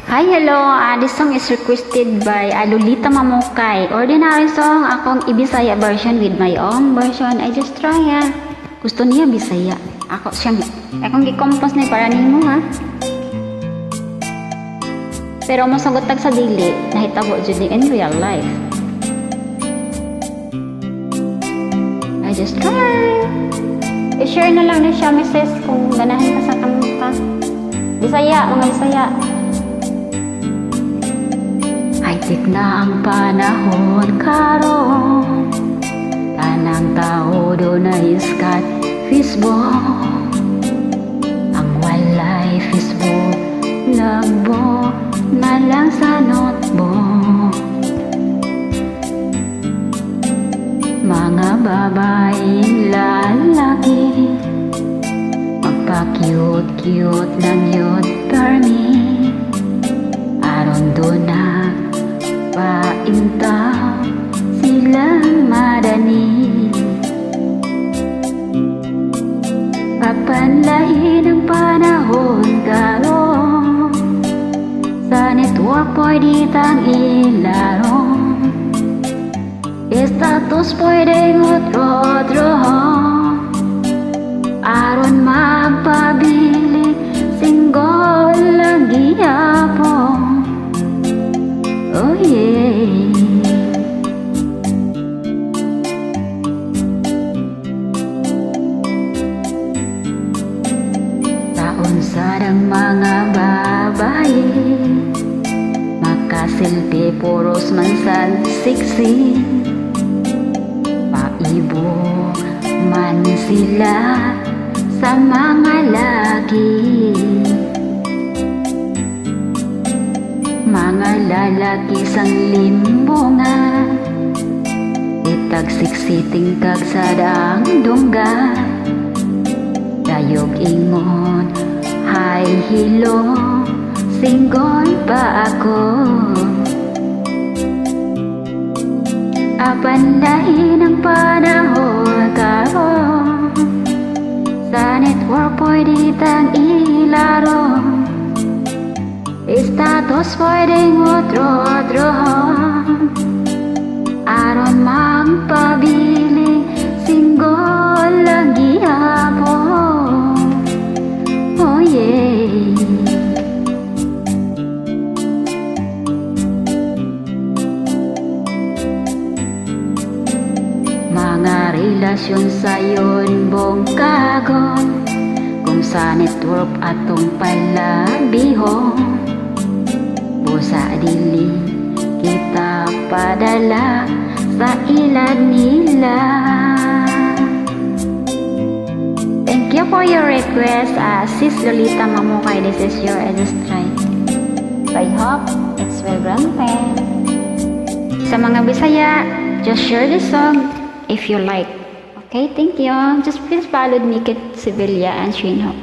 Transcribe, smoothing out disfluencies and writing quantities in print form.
Hi, hello. This song is requested by Lolita Mamukay. Ordinary song, akong i-Bisaya version with my own version. I just try Gusto niya Bisaya. Akong gi-compose na para nimo ha. Pero masagot tag sa dili, nahitabo jud ni in real life. I just try. I-share na lang ni siya, Mrs. kung ganahan ka sa kanta. Bisaya, mga Bisaya. High-tech na ang panahon karon, tanang tao do na iskat Facebook. Ang walay Facebook, lagbo na lang sa notebook. Mga babaeng lalaki, magpa-cute-cute lang yun per me. Aron doon na painta silang madani. Papanlahin ang panahon karon, sa network pwede tang ilaro. Status pwedeng otro aron magpabili, single lang gihapon. Oh yeah. Taon sarang mga babae, makasilpi puros man sa siksi. Paibo man sila sa mga laki. Mga lalaki sang limbongan, itag siksiting kag sa daang dungga. Dayog ingon, hi hello, single pa ako. Apandahin ang panahon karon, sa network pwede tang ilaro. Status pwedeng otro aron magpabili, single lang gihapon. Oh yeah. Mga relasyon sayon bongkagon, kung sa network atong palabihon. Busa dili kita padala sa ilad nila. Thank you for your request, Sis Lolita Mamukay. This is your Just Try. I hope it's well granted. Sa mga Bisaya, just share this song if you like. Okay, thank you. Just please follow me, Kit Sevilla and Shinho.